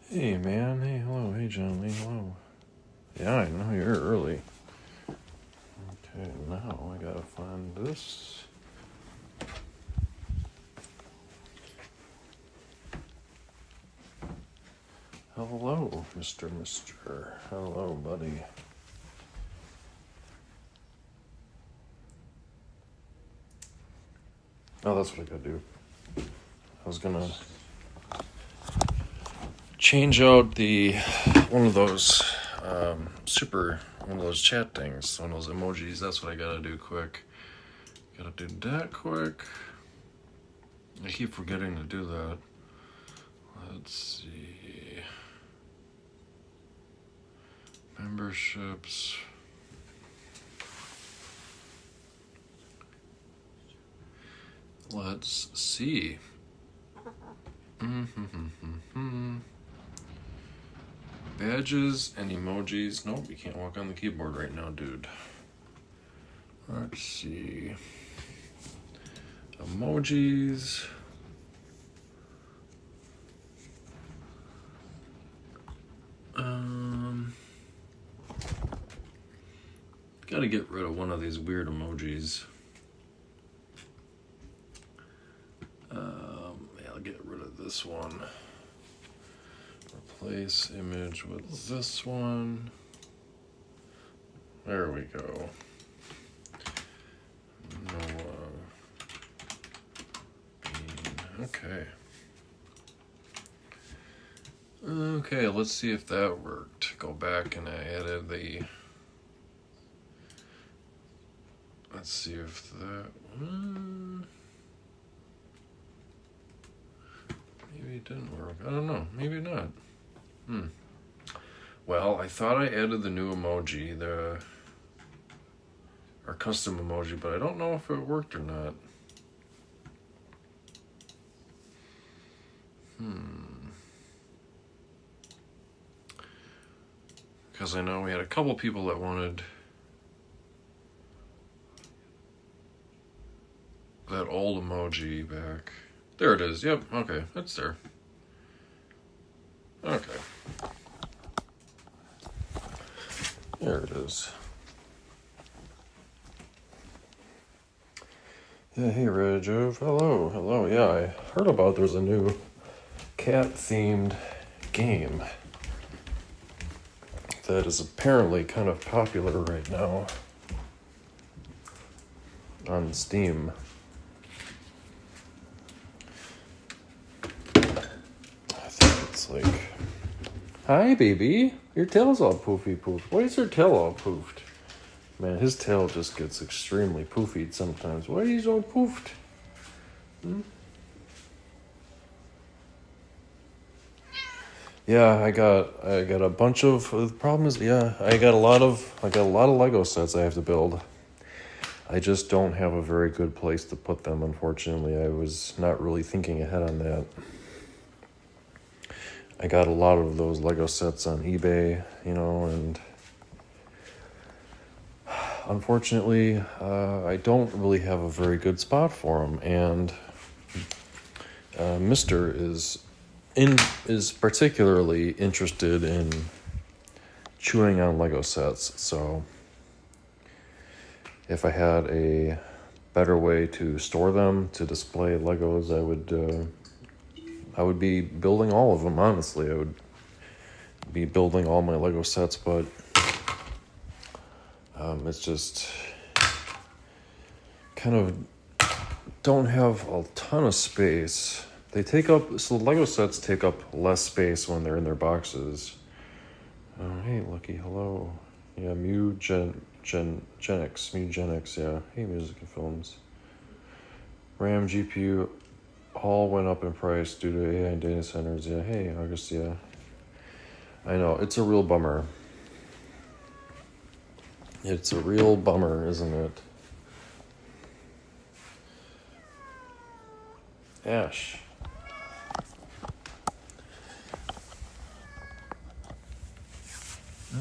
Hey man, hey hello, hey John, hey hello. Yeah, I know you're early. Okay, now I gotta find this. Hello, Mr. Hello, buddy. Oh, that's what I gotta do. I was gonna change out one of those one of those chat things, one of those emojis. That's what I gotta do quick. Gotta do that quick. I keep forgetting to do that. Let's see. Memberships. Let's see. Badges and emojis. Nope, you can't walk on the keyboard right now, dude. Let's see. Emojis. Gotta get rid of one of these weird emojis. I'll get rid of this one. Replace image with this one. There we go. Okay. Okay, let's see if that worked. Go back and I added the... Let's see if that... Maybe it didn't work. I don't know. Maybe not. Well, I thought I added the new emoji, our custom emoji, but I don't know if it worked or not. Because I know we had a couple people that wanted that old emoji back. There it is. Yep. Okay. It's there. Okay. There it is. Yeah, hey Reg. Hello. Yeah, I heard about there's a new cat-themed game that is apparently kind of popular right now on Steam. I think it's like, hi baby, your tail's all poofy poofed. Why is your tail all poofed? Man, his tail just gets extremely poofied sometimes. Why is he so poofed? Yeah, I got a bunch of. The problem is, I got a lot of Lego sets I have to build. I just don't have a very good place to put them, unfortunately. I was not really thinking ahead on that. I got a lot of those Lego sets on eBay, and unfortunately, I don't really have a very good spot for them. And Mr. is particularly interested in chewing on Lego sets, so if I had a better way to store them, to display Legos, I would be building all of them, honestly. I would be building all my Lego sets, but it's just kind of don't have a ton of space. So the Lego sets take up less space when they're in their boxes. Oh, hey, Lucky, hello. Yeah, Mugenics, yeah. Hey, Music and Films. RAM, GPU, all went up in price due to AI and data centers. Yeah, hey, August, yeah. I know, it's a real bummer. It's a real bummer, isn't it? Ash.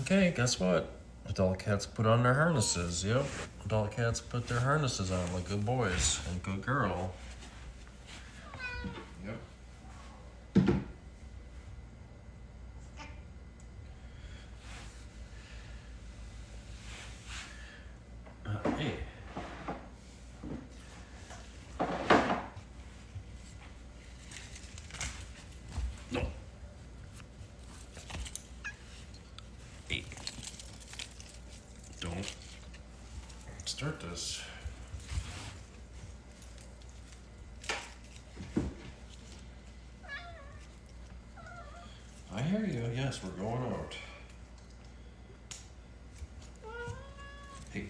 Okay, guess what? Adult cats put on their harnesses. Yep, adult cats put their harnesses on like good boys and good girl. Yep. this. I hear you. Yes, we're going out. Hey.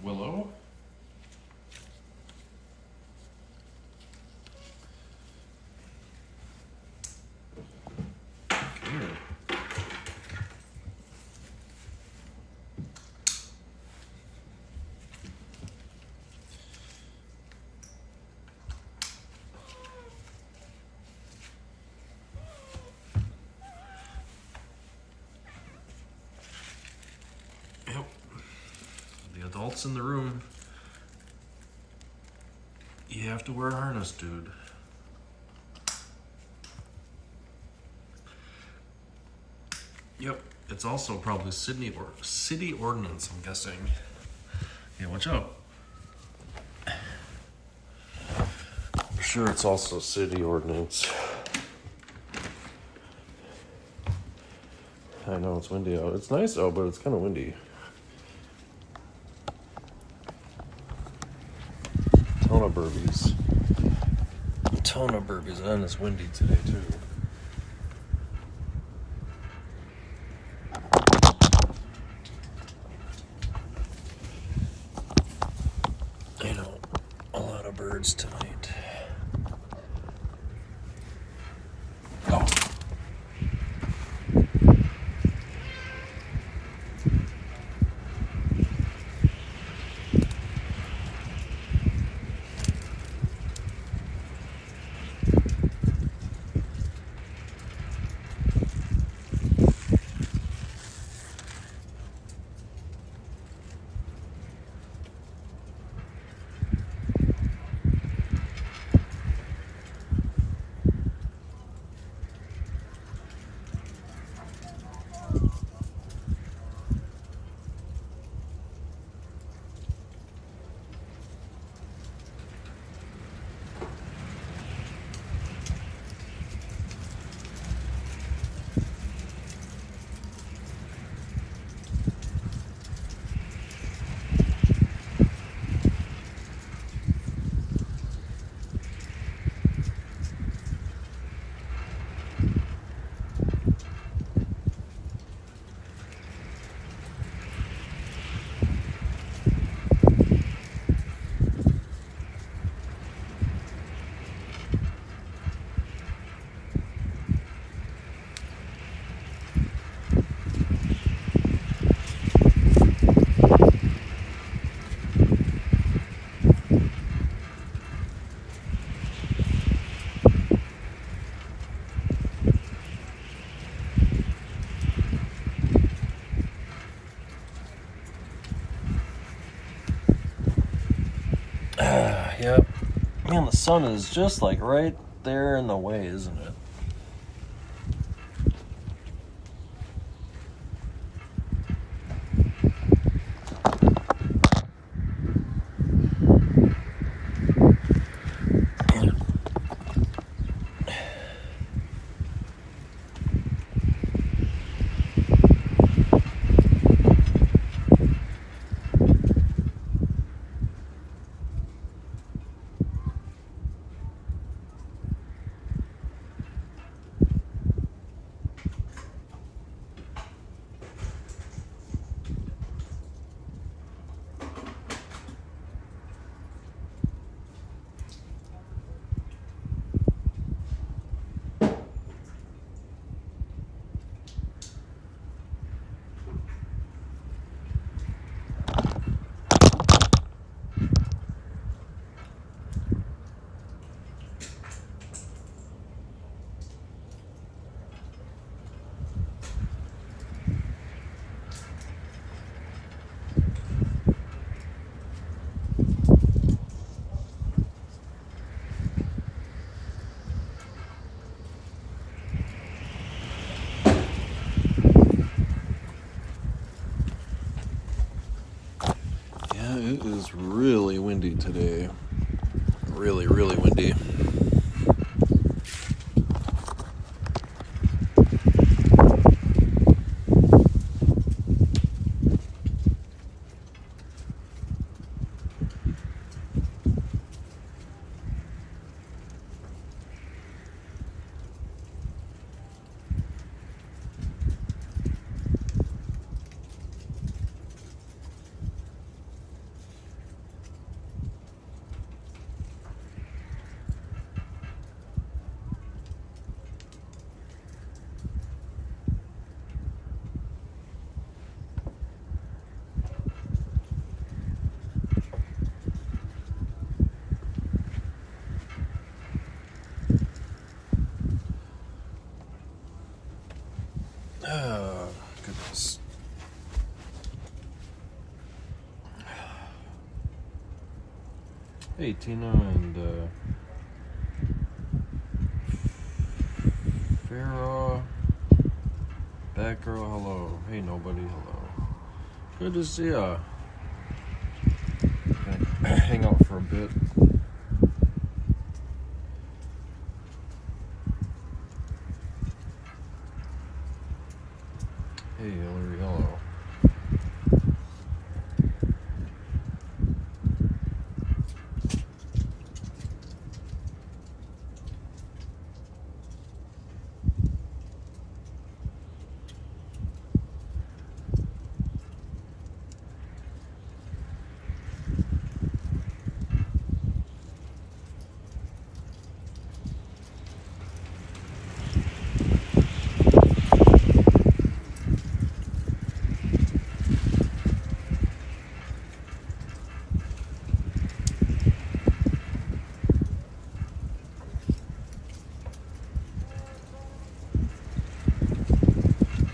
Willow? Come here. Yep. The adults in the room. You have to wear a harness, dude. Yep. It's also probably city ordinance, I'm guessing. Yeah, watch out. I'm sure it's also city ordinance. I know it's windy out. It's nice out, but it's kind of windy. Ton of burbies. And it's windy today too. I know, a lot of birds tonight. Oh. Yep. Man, the sun is just like right there in the way, isn't it? Hey, Tina and Farah. Batgirl, hello. Hey, nobody, hello. Good to see ya. Gonna hang out for a bit. Hey, Hillary, hello.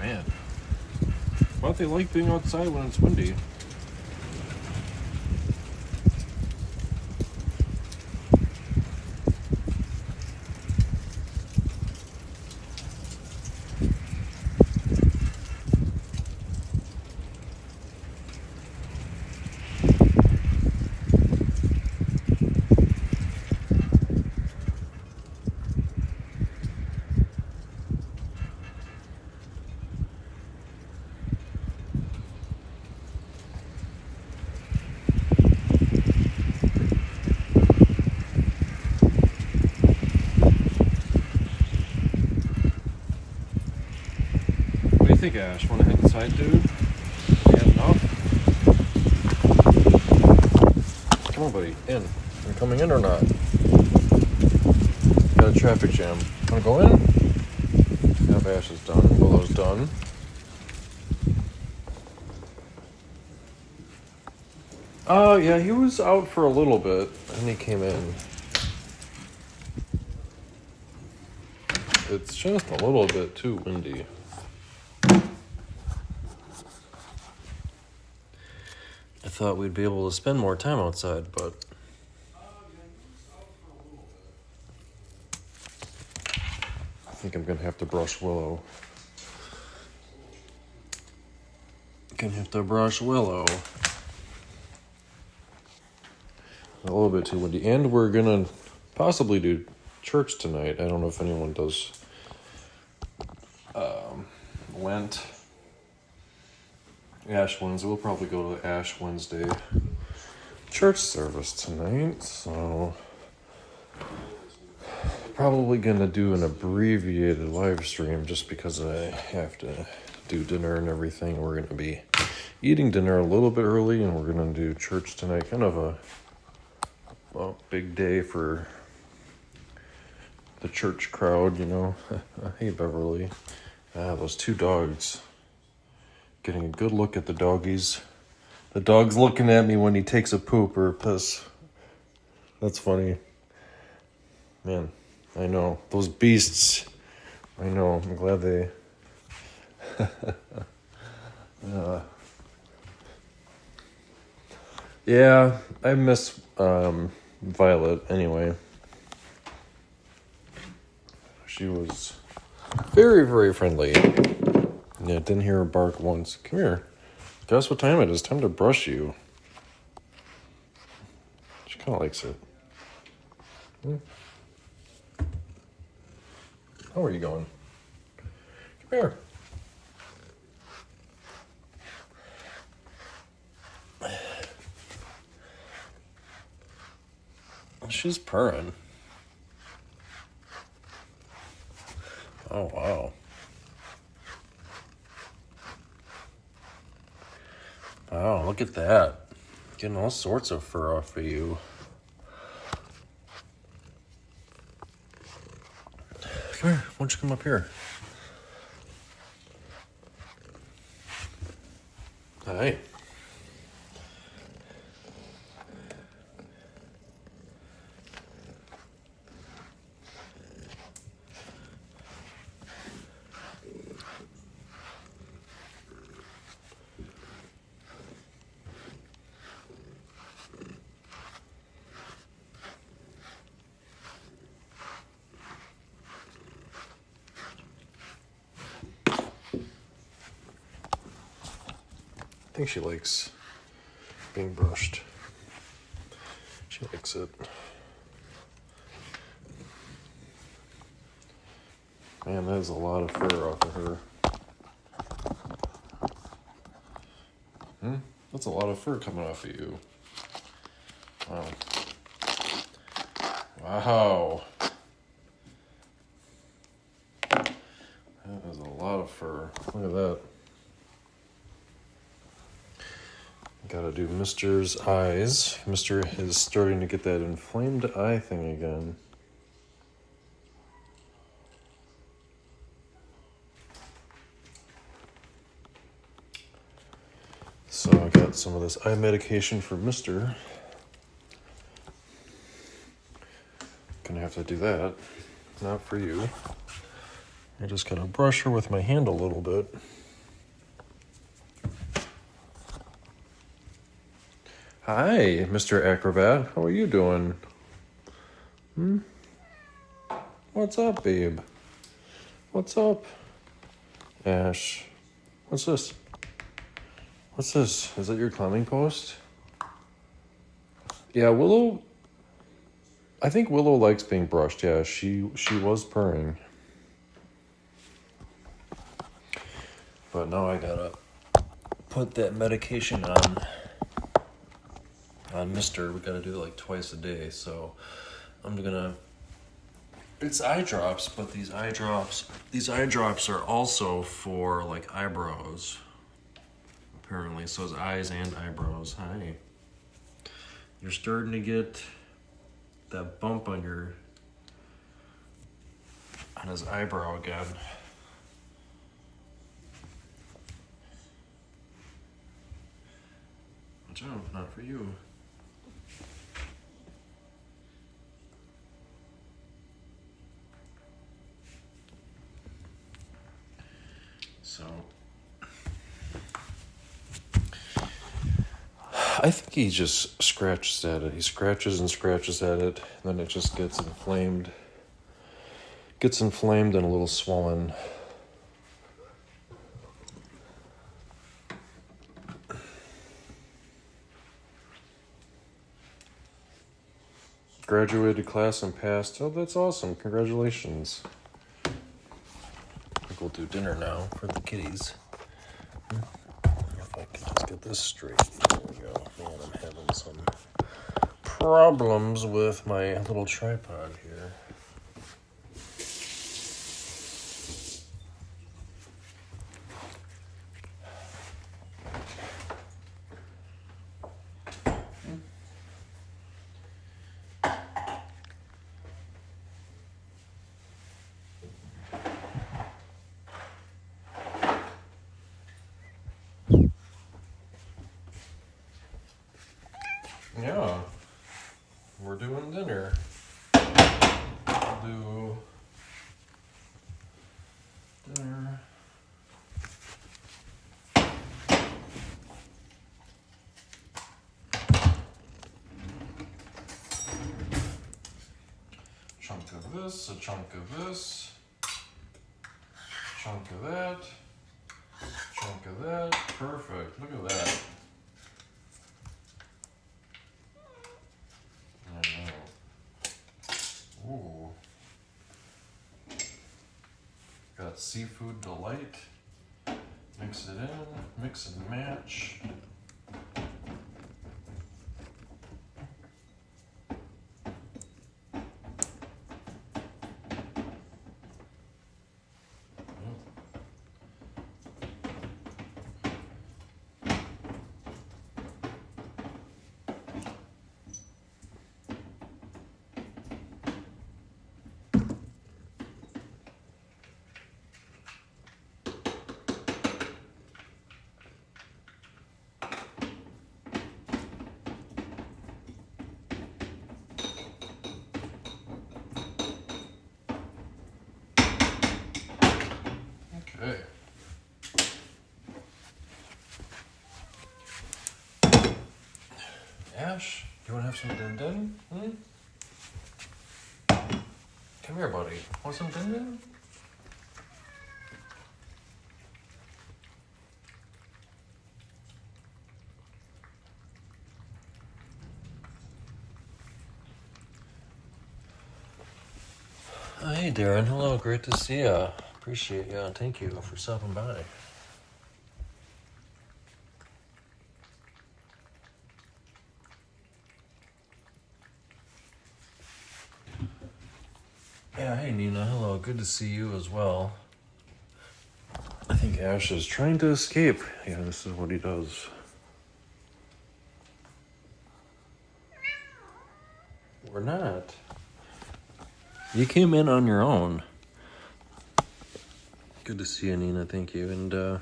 Man, why don't they like being outside when it's windy? What do you think, Ash? Want to head inside, dude? Yeah, enough? Come on, buddy. In. You coming in or not? Got a traffic jam. Wanna go in? Yep, Ash is done. Willow's done. Yeah, he was out for a little bit, and he came in. It's just a little bit too windy. I thought we'd be able to spend more time outside, but I think I'm gonna have to brush Willow. Gonna have to brush Willow. A little bit too windy. And we're gonna possibly do church tonight. I don't know if anyone does Lent. Ash Wednesday. We'll probably go to Ash Wednesday church service tonight, so probably gonna do an abbreviated live stream just because I have to do dinner and everything. We're gonna be eating dinner a little bit early, and we're gonna do church tonight. Kind of a big day for the church crowd, you know. Hey, Beverly. Those two dogs. Getting a good look at the doggies. The dog's looking at me when he takes a poop or a piss. That's funny. Man, I know. Those beasts. I know. I'm glad they... Yeah, I miss Violet anyway. She was very, very friendly. Yeah, didn't hear her bark once. Come here. Guess what time it is? Time to brush you. She kind of likes it. How are you going? Come here. She's purring. Oh, wow. Wow, look at that. Getting all sorts of fur off of you. Come here. Why don't you come up here? Hi. think she likes being brushed. She likes it. Man, that is a lot of fur off of her. That's a lot of fur coming off of you. Wow. Wow. That is a lot of fur. Look at that. Gotta do Mr.'s eyes. Mr. is starting to get that inflamed eye thing again. So I got some of this eye medication for Mr. Gonna have to do that. Not for you. I just gotta brush her with my hand a little bit. Hi, Mr. Acrobat. How are you doing? What's up, babe? What's up? Ash. What's this? What's this? Is that your climbing post? Yeah, Willow. I think Willow likes being brushed. Yeah, she was purring. But now I gotta put that medication on Mr. We gotta do it like twice a day. So I'm gonna. It's eye drops, but these eye drops are also for like eyebrows. Apparently, so it's eyes and eyebrows. Hi. You're starting to get that bump on his eyebrow again. Watch out, not for you. So I think he just scratches at it. He scratches and scratches at it, and then it just gets inflamed. Gets inflamed and a little swollen. Graduated class and passed. Oh, that's awesome. Congratulations. I think we'll do dinner now for the kitties. If I can just get this straight. There we go. Man, I'm having some problems with my little tripod here. Yeah, we're doing dinner. We'll do dinner. Chunk of this, a chunk of this, chunk of that, chunk of that. Perfect. Look at that. Ooh. Got seafood delight. Mix it in, mix and match. Okay. Ash, you want to have some din-din? Come here, buddy. Want some din-din? Hey Darren, hello, great to see you. Appreciate you, and thank you for stopping by. Yeah, hey Nina, hello, good to see you as well. I think Ash is trying to escape. Yeah, this is what he does. We're not. You came in on your own. Good to see you, Nina, thank you, and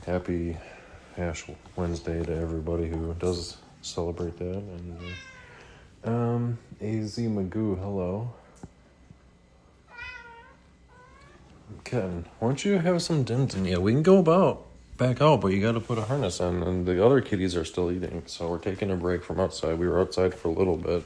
happy Ash Wednesday to everybody who does celebrate that. And AZ Magoo, hello. Ken, why don't you have some dim dim? Yeah, we can go back out, but you got to put a harness on, and the other kitties are still eating, so we're taking a break from outside. We were outside for a little bit.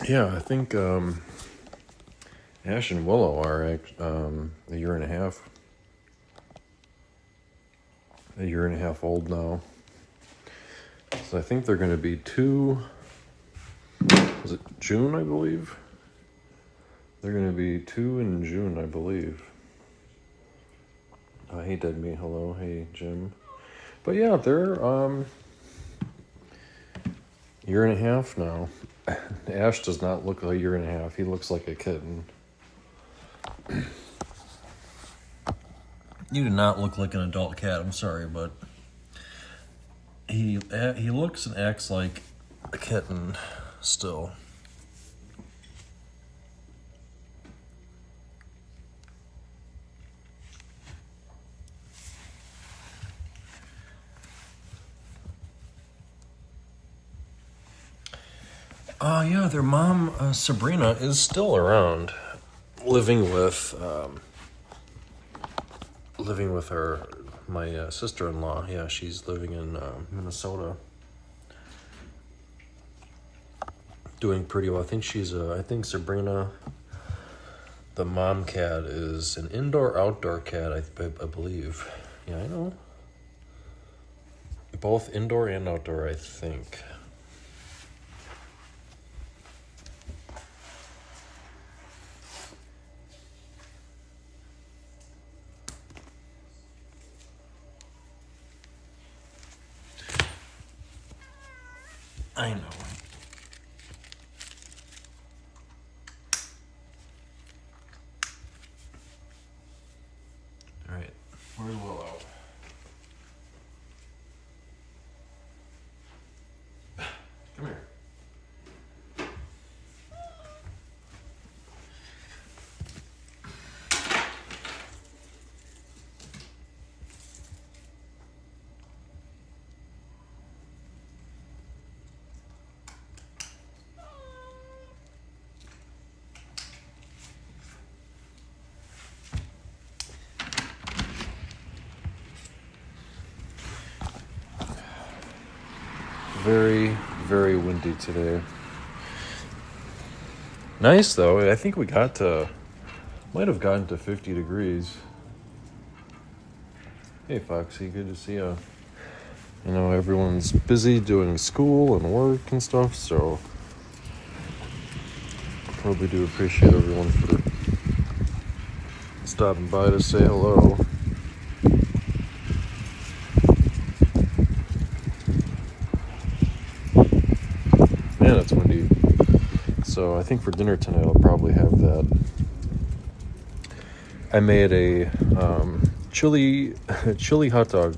Yeah, I think Ash and Willow are a year and a half old now. So I think they're going to be was it June, I believe? They're going to be 2 in June, I believe. Hey, Dead Meat, hello. Hey, Jim. But yeah, they're year and a half now. Ash does not look like a year and a half. He looks like a kitten. You do not look like an adult cat. I'm sorry, but he looks and acts like a kitten still. Yeah, their mom, Sabrina, is still around, living with my sister-in-law. Yeah, she's living in Minnesota, doing pretty well. I think Sabrina, the mom cat, is an indoor-outdoor cat, I believe. Yeah, I know. Both indoor and outdoor, I think. I know. All right, where's Willow? Come here. Very, very windy today. Nice though. I think we might have gotten to 50 degrees. Hey Foxy, good to see you. You know, everyone's busy doing school and work and stuff, so Really do appreciate everyone for stopping by to say hello. Man, it's windy. So I think for dinner tonight I'll probably have that. I made a chili hot dog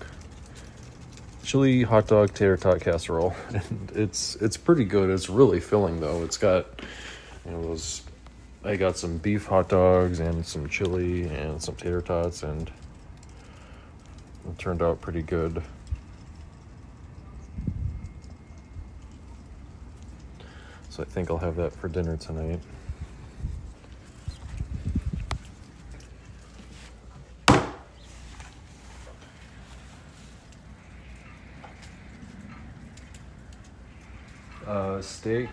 tater tot casserole, and it's pretty good. It's really filling though. It's got those. I got some beef hot dogs and some chili and some tater tots, and it turned out pretty good. So I think I'll have that for dinner tonight. Steak.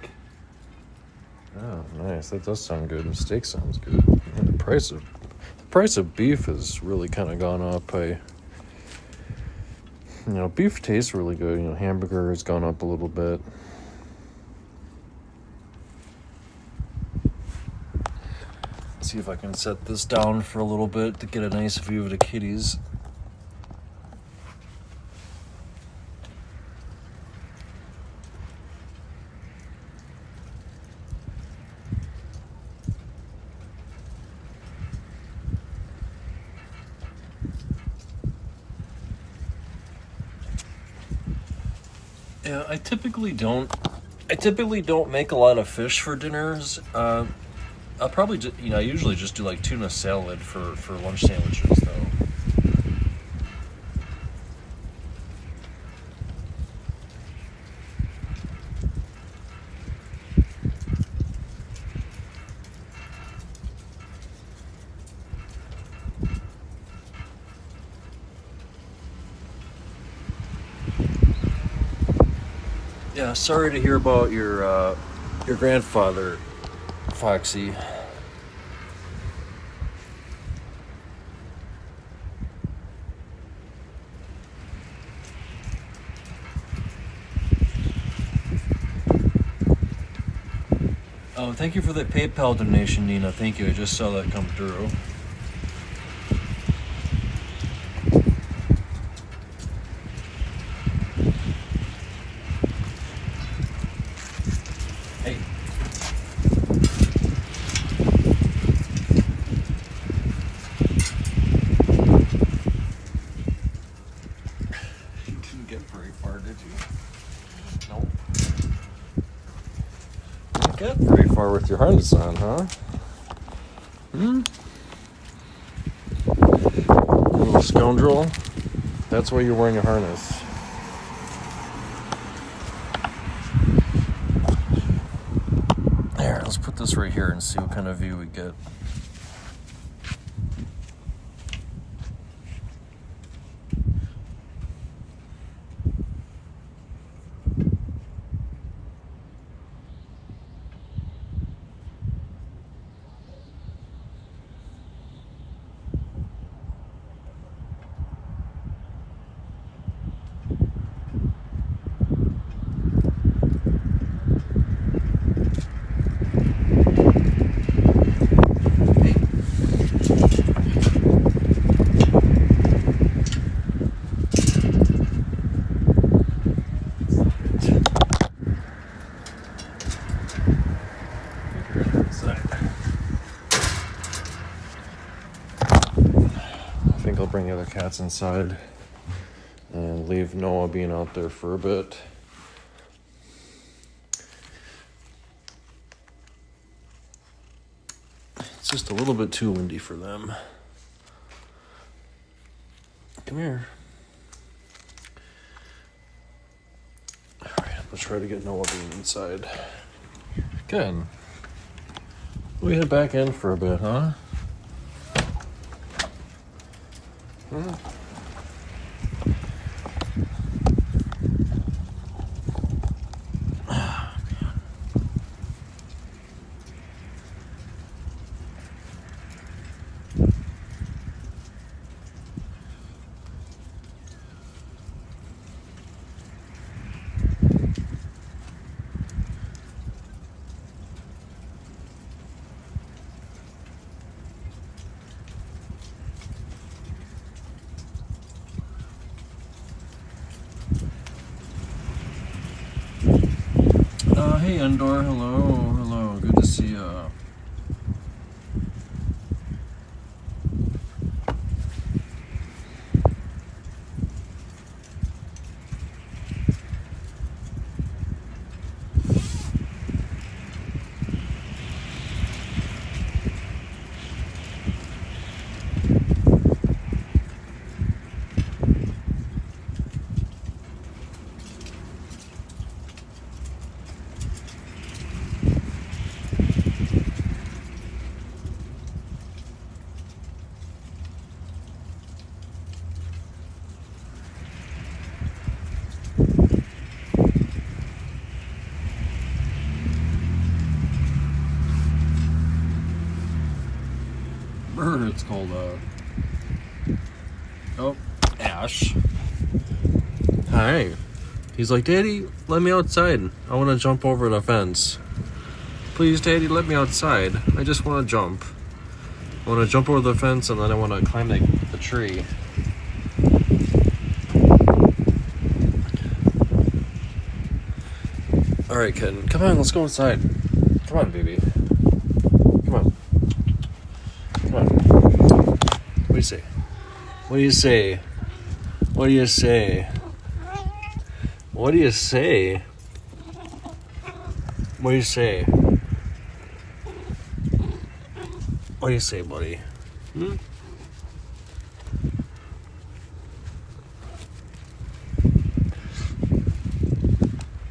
Oh, nice. That does sound good. Steak sounds good. And the price of beef has really kind of gone up. Beef tastes really good. Hamburger has gone up a little bit. Let's see if I can set this down for a little bit to get a nice view of the kitties. Yeah, I typically don't make a lot of fish for dinners. I'll probably I usually just do like tuna salad for lunch sandwiches though. Yeah, sorry to hear about your grandfather, Foxy. Oh, thank you for the PayPal donation, Nina. Thank you. I just saw that come through. Hey. You didn't get very far, did you? Nope. Didn't get very far with your harness on, huh? You little scoundrel. That's why you're wearing a harness. There, let's put this right here and see what kind of view we get. I'll bring the other cats inside and leave Noah being out there for a bit. It's just a little bit too windy for them. Come here. All right, let's try to get Noah being inside. Good. We head back in for a bit, huh? Hey, Endor. Hello. Good to see ya. It's called Ash. Hi. He's like, Daddy, let me outside. I want to jump over the fence. Please, Daddy, let me outside. I just want to jump. I want to jump over the fence and then I want to climb the tree. Alright, kitten. Come on, let's go inside. Come on, baby. Come on. Come on. What do you say? What do you say? What do you say? What do you say? What do you say? What do you say, buddy?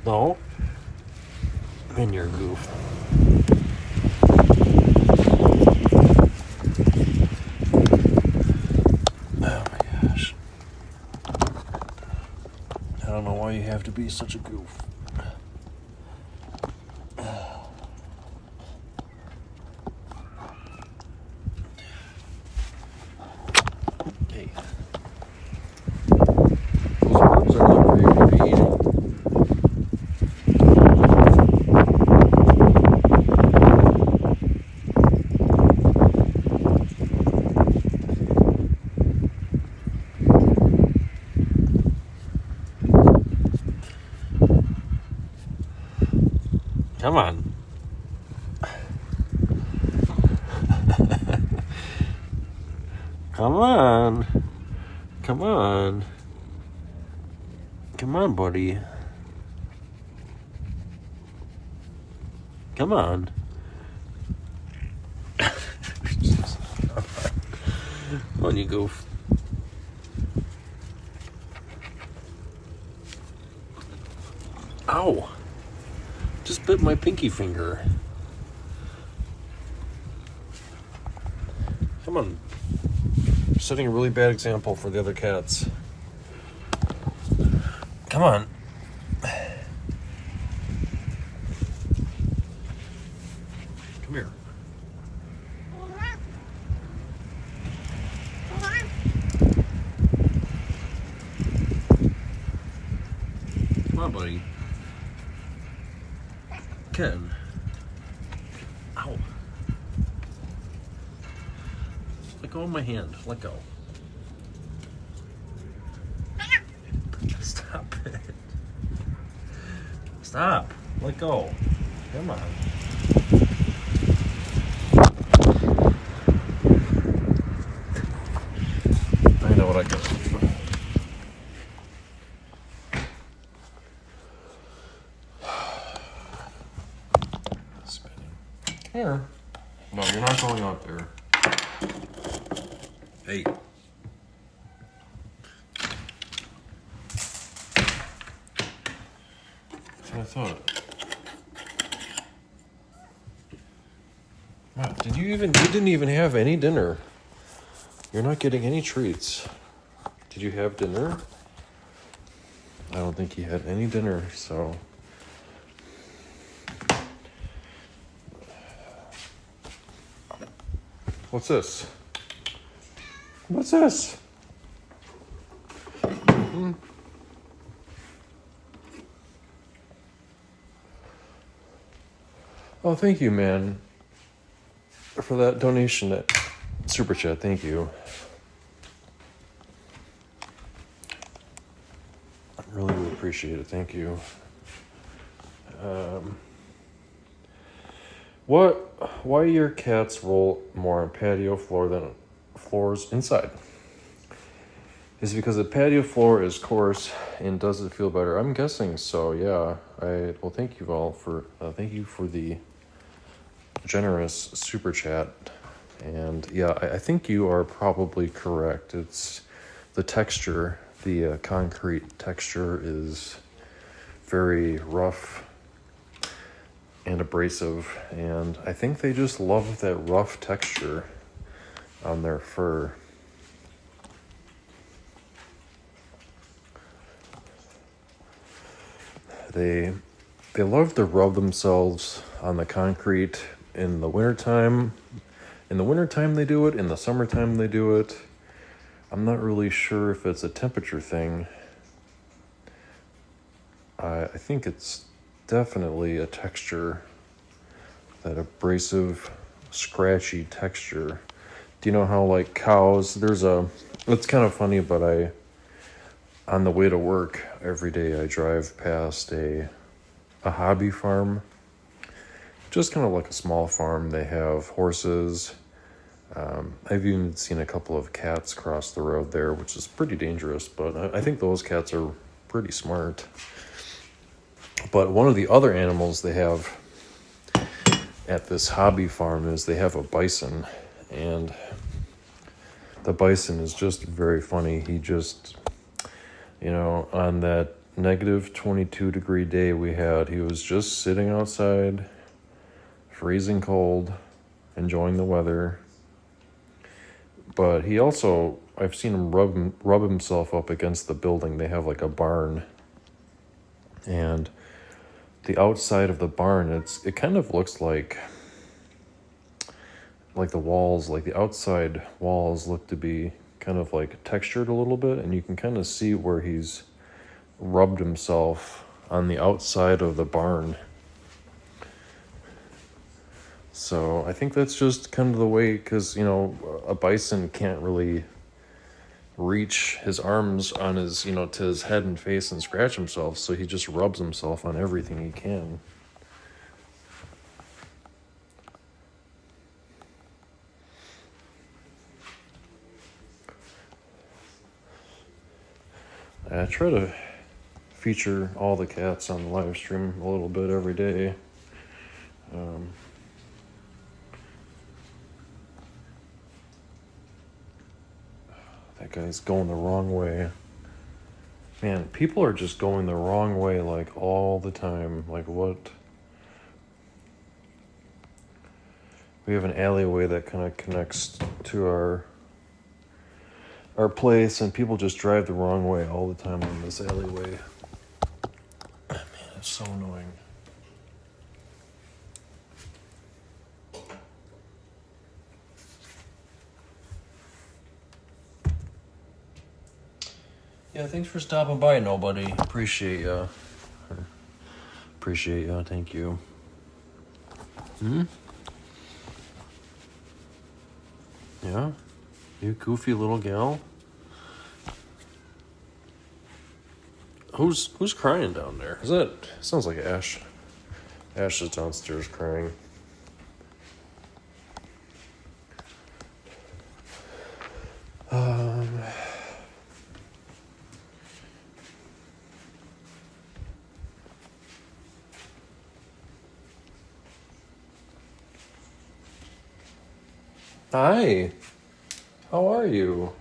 No? And you're a goof. Oh my gosh. I don't know why you have to be such a goof. Hey. Those worms are not very good to be eating. Come on. Come on. Come on. Come on, buddy. Come on. Come on, you goof. Ow. Just bit my pinky finger. Come on. You're setting a really bad example for the other cats. Come on. Come here. Come on, buddy. Ken. Ow. Let go of my hand. Let go. Stop it. Stop. Let go. Come on. I know what I got. Here. No, you're not going out there. Hey. That's what I thought. Wow, you didn't even have any dinner. You're not getting any treats. Did you have dinner? I don't think he had any dinner, so. What's this? What's this? Mm-hmm. Oh, thank you, man, for that donation, that super chat. Thank you. I really appreciate it. Thank you. Why your cats roll more on patio floor than floors inside? Is it because the patio floor is coarse and does it feel better? I'm guessing so, yeah. Well, thank you all for, thank you for the generous super chat. And yeah, I think you are probably correct. It's the texture, the concrete texture is very rough and abrasive, and I think they just love that rough texture on their fur. They love to rub themselves on the concrete in the wintertime. In the wintertime they do it, in the summertime they do it. I'm not really sure if it's a temperature thing. I think it's definitely a texture, that abrasive, scratchy texture. Do you know how like cows, it's kind of funny, but on the way to work every day I drive past a hobby farm, just kind of like a small farm. They have horses. I've even seen a couple of cats cross the road there, which is pretty dangerous, but I think those cats are pretty smart. But one of the other animals they have at this hobby farm is they have a bison, and the bison is just very funny. He just, on that negative 22 degree day he was just sitting outside, freezing cold, enjoying the weather. But he also, I've seen him rub himself up against the building. They have like a barn, and the outside of the barn, it kind of looks like the walls, like the outside walls look to be kind of like textured a little bit, and you can kind of see where he's rubbed himself on the outside of the barn. So I think that's just kind of the way, because a bison can't really reach his arms on his to his head and face and scratch himself, so he just rubs himself on everything he can. I try to feature all the cats on the live stream a little bit every day. That guy's going the wrong way. Man, people are just going the wrong way like all the time. Like what? We have an alleyway that kind of connects to our place, and people just drive the wrong way all the time on this alleyway. Man, it's so annoying. Yeah, thanks for stopping by, nobody. Appreciate ya. Thank you. Yeah? You goofy little gal? Who's crying down there? Sounds like Ash. Ash is downstairs crying. Hi. How are you?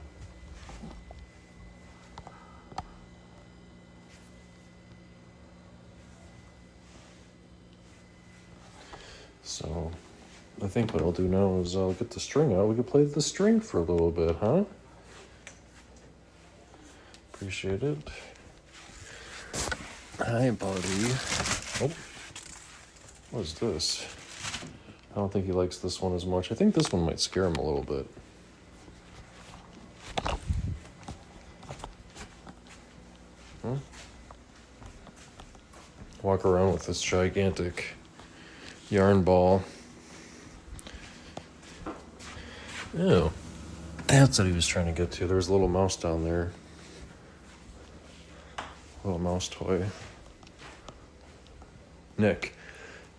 So, I think what I'll do now is I'll get the string out. We could play the string for a little bit, huh? Appreciate it. Hi, buddy. Oh, what is this? I don't think he likes this one as much. I think this one might scare him a little bit. Walk around with this gigantic yarn ball. Oh, that's what he was trying to get to. There's a little mouse down there. Little mouse toy. Nick.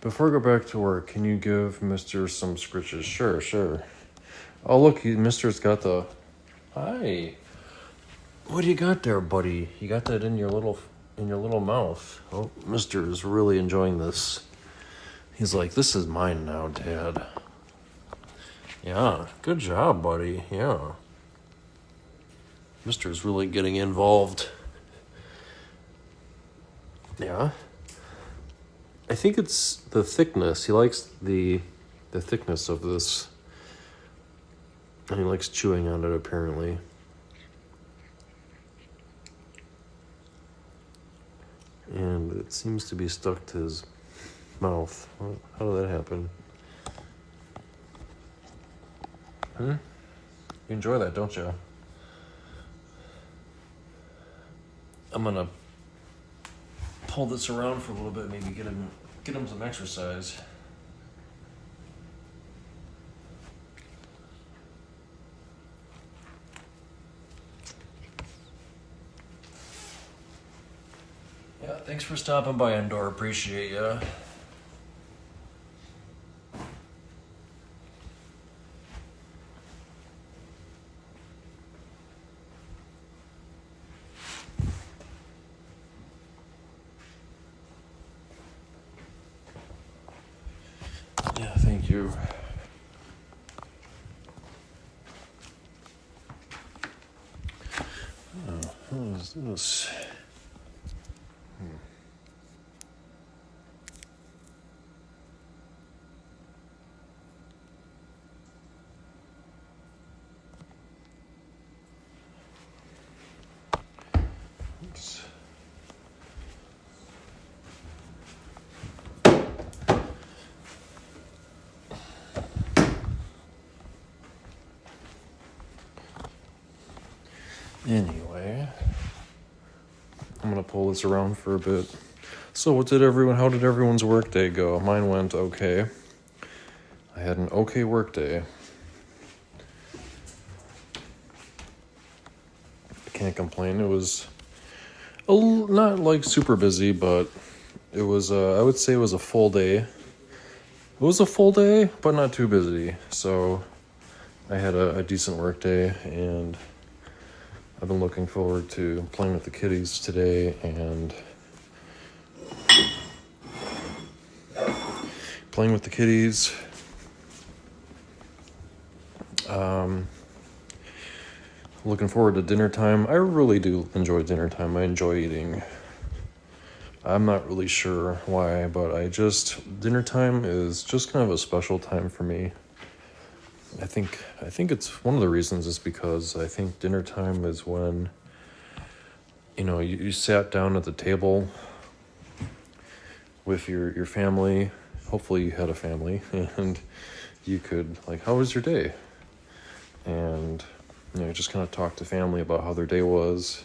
Before I go back to work, can you give Mister some scritches? Sure, sure. Oh, look, Mister's got the... Hi. What do you got there, buddy? You got that in your little mouth. Oh, Mister is really enjoying this. He's like, this is mine now, Dad. Yeah, good job, buddy. Yeah. Mister's really getting involved. Yeah. I think it's the thickness. He likes the thickness of this. And he likes chewing on it, apparently. And it seems to be stuck to his mouth. How did that happen? You enjoy that, don't you? I'm gonna pull this around for a little bit, maybe get him some exercise. Yeah, thanks for stopping by, Endor. Appreciate ya. Yeah, thank you. What is this? Oops. Anyway, I'm gonna pull this around for a bit. So how did everyone's work day go? Mine went okay. I had an okay work day. I can't complain. It was not like super busy, but it was, I would say it was a full day. It was a full day, but not too busy. So I had a decent work day, and I've been looking forward to playing with the kiddies today and playing with the kiddies. Looking forward to dinner time. I really do enjoy dinner time. I enjoy eating. I'm not really sure why, but dinner time is just kind of a special time for me. I think it's one of the reasons is because I think dinner time is when, you sat down at the table with your family. Hopefully you had a family, and you could, how was your day? And, just kind of talk to family about how their day was.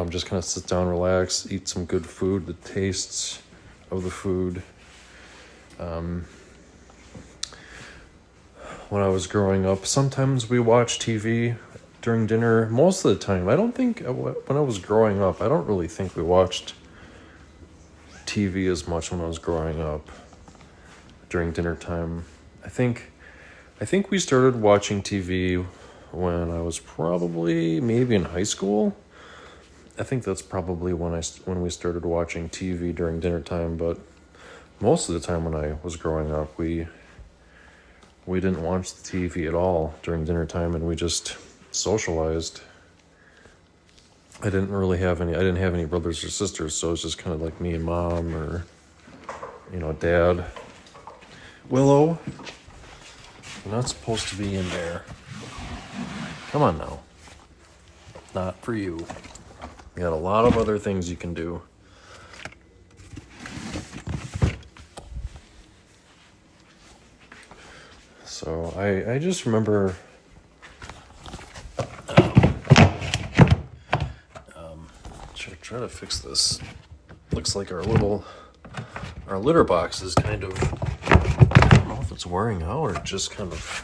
Just kind of sit down, relax, eat some good food, the tastes of the food. When I was growing up, sometimes we watched TV during dinner. Most of the time, I don't think, when I was growing up, I don't really think we watched TV as much when I was growing up during dinner time. I think we started watching TV when I was probably maybe in high school. I think that's probably when we started watching TV during dinner time, but most of the time when I was growing up, we didn't watch the TV at all during dinner time, and we just socialized. I didn't have any brothers or sisters, so it was just kind of like me and Mom or, Dad. Willow, you're not supposed to be in there. Come on now. Not for you. You got a lot of other things you can do. So I just remember try to fix this. Looks like our litter box is kind of, I don't know if it's wearing out or just kind of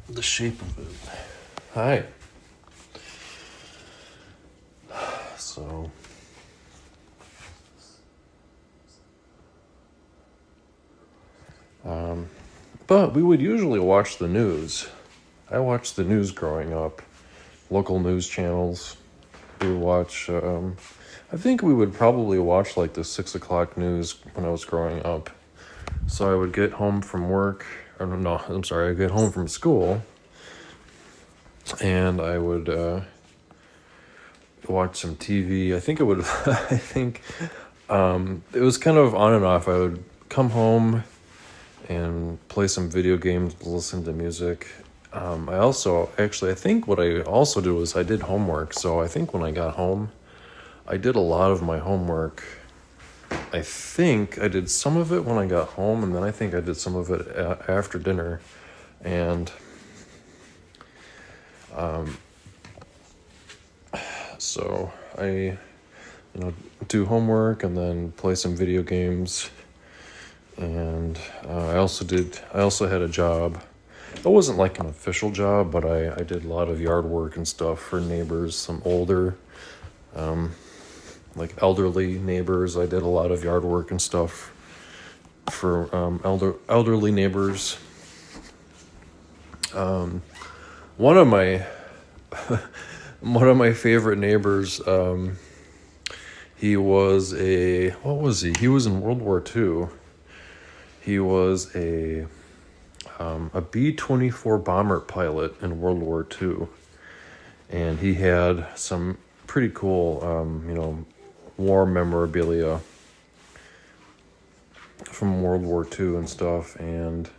the shape of it. Hi. So But we would usually watch the news. I watched the news growing up, local news channels. We would watch, I think we would probably watch like the 6 o'clock news when I was growing up. So I would get home from work, or no, I'm sorry, I'd get home from school, and I would watch some TV. I think it would, I think it was kind of on and off. I would come home and play some video games, listen to music. I think what I also did was I did homework. So I think when I got home, I did a lot of my homework. I think I did some of it when I got home, and then I think I did some of it after dinner. And so I, do homework and then play some video games. And I also had a job. It wasn't like an official job, but I did a lot of yard work and stuff for neighbors, some older, like elderly neighbors. I did a lot of yard work and stuff for elderly neighbors. One of my one of my favorite neighbors, he was what was he? He was in World War II. He was a B-24 bomber pilot in World War II, and he had some pretty cool, war memorabilia from World War II and stuff. And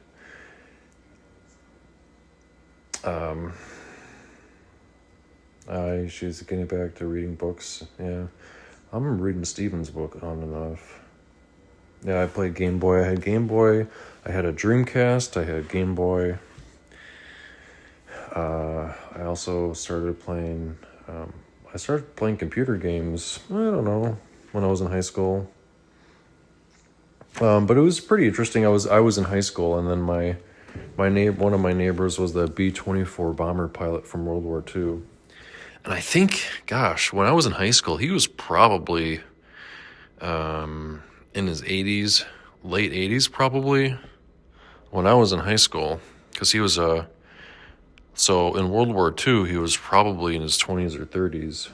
she's getting back to reading books. Yeah, I'm reading Stephen's book on and off. Yeah, I played Game Boy. I had Game Boy. I had a Dreamcast. I had Game Boy. I also started playing. I started playing computer games. I don't know, when I was in high school. But it was pretty interesting. I was in high school, and then one of my neighbors was the B-24 bomber pilot from World War II. And I think, gosh, when I was in high school, he was probably in his 80s, late 80s probably, when I was in high school, because he was so in World War II, he was probably in his 20s or 30s,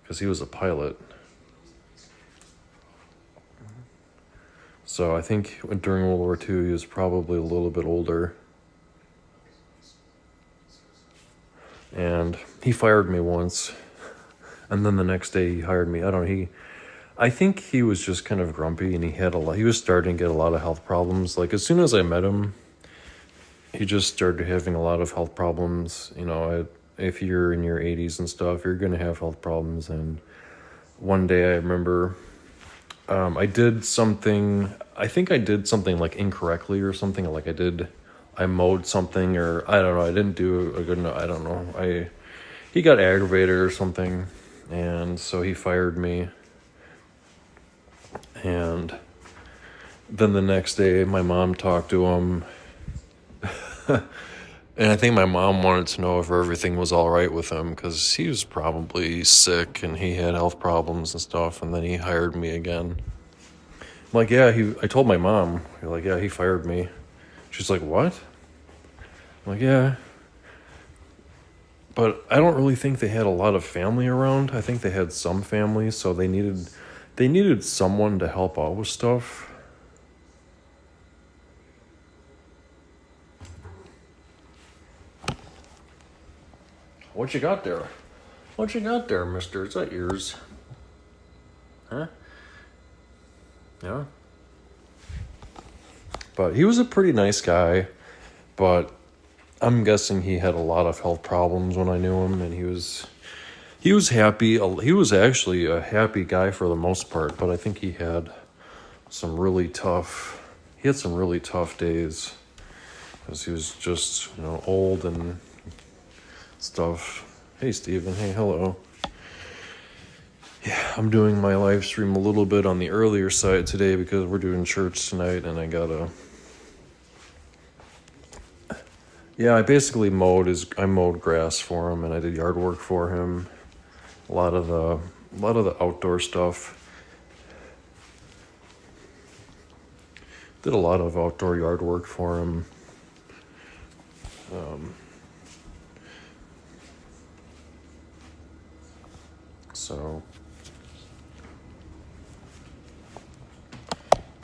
because he was a pilot. So I think during World War II, he was probably a little bit older. And he fired me once, and then the next day he hired me. I think he was just kind of grumpy, and he was starting to get a lot of health problems. Like, as soon as I met him, he just started having a lot of health problems. If you're in your 80s and stuff, you're going to have health problems. And one day I remember I did something like incorrectly or something. Like I mowed something, or I don't know, I didn't do a good enough, I don't know. He got aggravated or something, and so he fired me. And then the next day, my mom talked to him, and I think my mom wanted to know if everything was all right with him, because he was probably sick and he had health problems and stuff. And then he hired me again. I'm like, yeah, I told my mom, like, yeah, he fired me. She's like, what? I'm like, yeah. But I don't really think they had a lot of family around. I think they had some family, so they needed someone to help out with stuff. What you got there? What you got there, mister? Is that yours? Huh? Yeah. But he was a pretty nice guy, but I'm guessing he had a lot of health problems when I knew him, and he was happy. He was actually a happy guy for the most part, but I think he had some really tough days, because he was just, old and stuff. Hey, Steven. Hey, hello. Yeah, I'm doing my live stream a little bit on the earlier side today because we're doing church tonight, and I basically mowed grass for him, and I did yard work for him. A lot of the outdoor stuff. Did a lot of outdoor yard work for him. So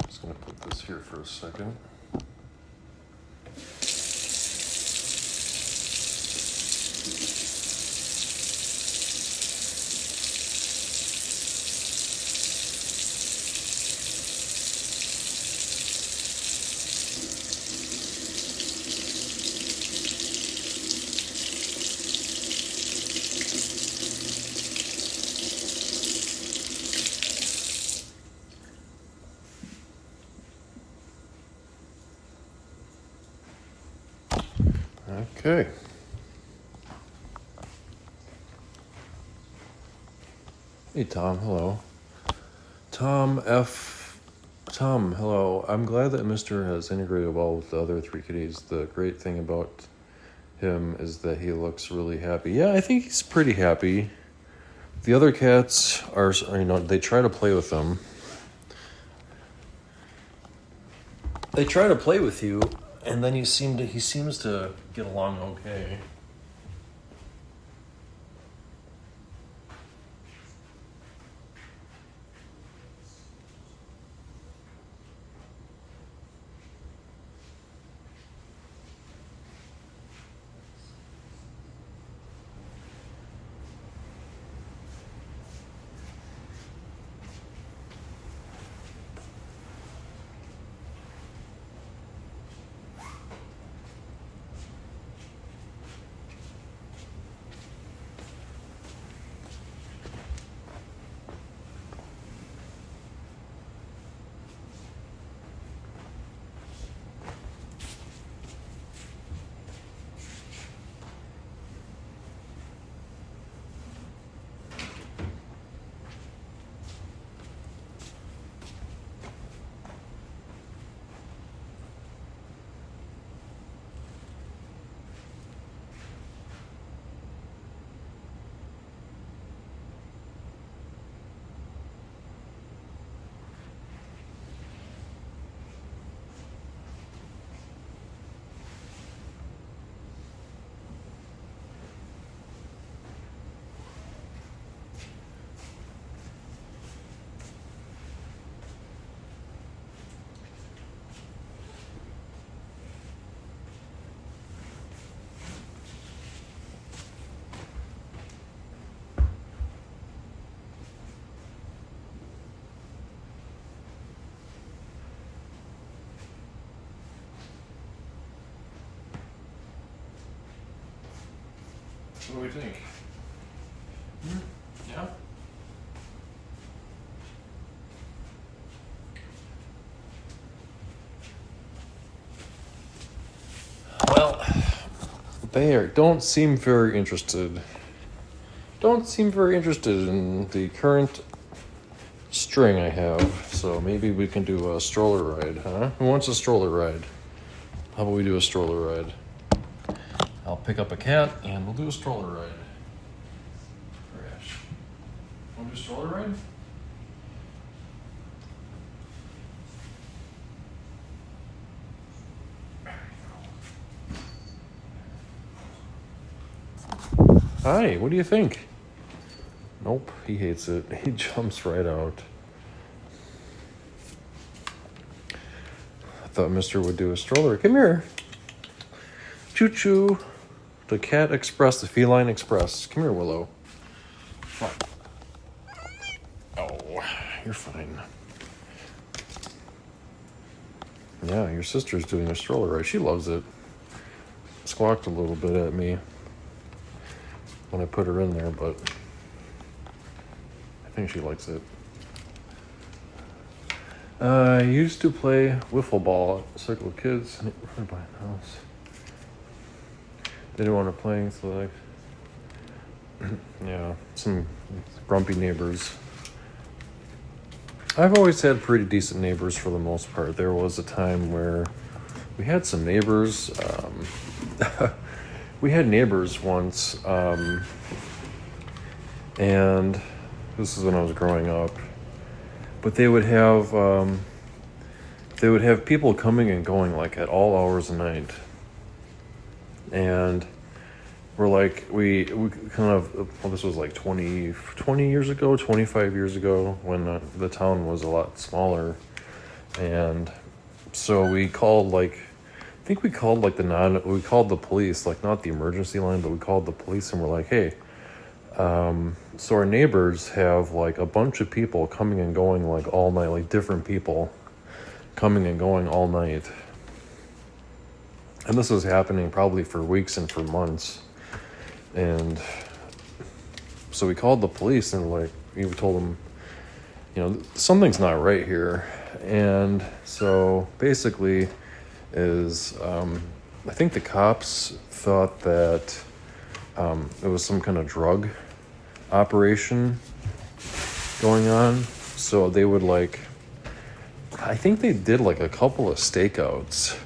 just gonna put this here for a second. Okay. Hey, Tom. Hello. Tom, hello. I'm glad that Mr. has integrated well with the other three kitties. The great thing about him is that he looks really happy. Yeah, I think he's pretty happy. The other cats are, they try to play with him. They try to play with you, and then he seems to get along okay. What do we think? Yeah? Well, they don't seem very interested. Don't seem very interested in the current string I have. So maybe we can do a stroller ride, huh? Who wants a stroller ride? How about we do a stroller ride? I'll pick up a cat and we'll do a stroller ride. Crash. Want to do a stroller ride? Hi, what do you think? Nope, he hates it. He jumps right out. I thought Mr. would do a stroller. Come here. Choo-choo. The Cat Express, the Feline Express. Come here, Willow. Come on. Oh, you're fine. Yeah, your sister's doing a stroller ride. She loves it. Squawked a little bit at me when I put her in there, but I think she likes it. I used to play wiffle ball at Circle of Kids right by the house. They didn't want to play, so yeah, some grumpy neighbors. I've always had pretty decent neighbors for the most part. There was a time where we had some neighbors. We had neighbors once, and this is when I was growing up. But they would have they would have people coming and going like at all hours of night. And we're like, we kind of, well, this was like 20 years ago, 25 years ago, when the town was a lot smaller. And so we called like, I think we called like we called the police, like not the emergency line, but we called the police and we're like, hey, so our neighbors have like a bunch of people coming and going like all night, like different people coming and going all night. And this was happening probably for weeks and for months. And so we called the police and like, we told them, something's not right here. And so basically is, I think the cops thought that it was some kind of drug operation going on. So they would like, I think they did like a couple of stakeouts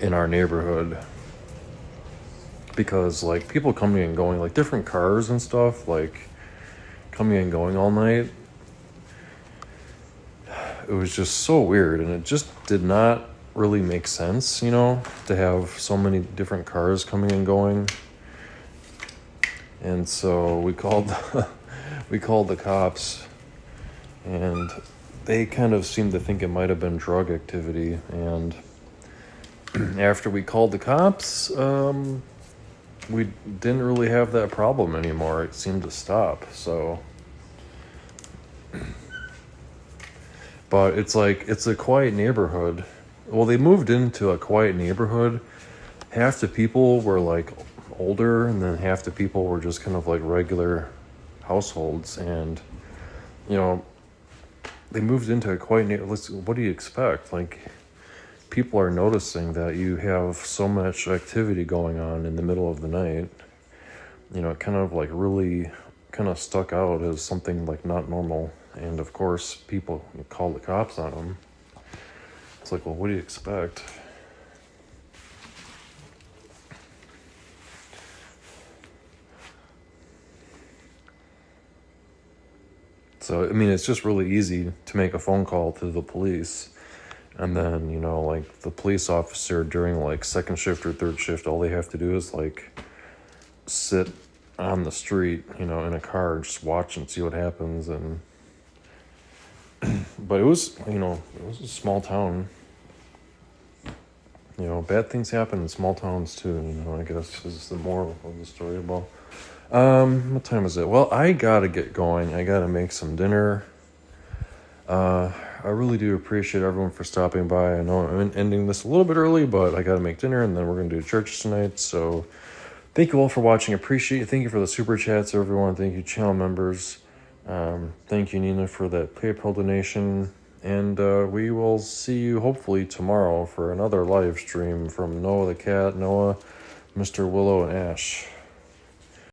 in our neighborhood, because like people coming and going, like different cars and stuff, like coming and going all night. It was just so weird, and it just did not really make sense, to have so many different cars coming and going. And so we called the cops, and they kind of seemed to think it might have been drug activity. And after we called the cops, we didn't really have that problem anymore. It seemed to stop. So, but it's like, it's a quiet neighborhood. Well, they moved into a quiet neighborhood. Half the people were like older, and then half the people were just kind of like regular households. And they moved into a quiet neighborhood. What do you expect? Like, people are noticing that you have so much activity going on in the middle of the night. It kind of like really kind of stuck out as something like not normal. And of course, people call the cops on them. It's like, well, what do you expect? So, I mean, it's just really easy to make a phone call to the police. And then, like the police officer during like second shift or third shift, all they have to do is like sit on the street, in a car, just watch and see what happens. And, but it was a small town. Bad things happen in small towns too, I guess is the moral of the story. About what time is it? Well, I gotta get going. I gotta make some dinner. I really do appreciate everyone for stopping by. I know I'm ending this a little bit early, but I gotta make dinner, and then we're gonna do church tonight. So thank you all for watching. Appreciate it. Thank you for the super chats, everyone. Thank you, channel members. Thank you, Nina, for that PayPal donation. And we will see you hopefully tomorrow for another live stream from Noah the Cat, Noah, Mr. Willow, and Ash.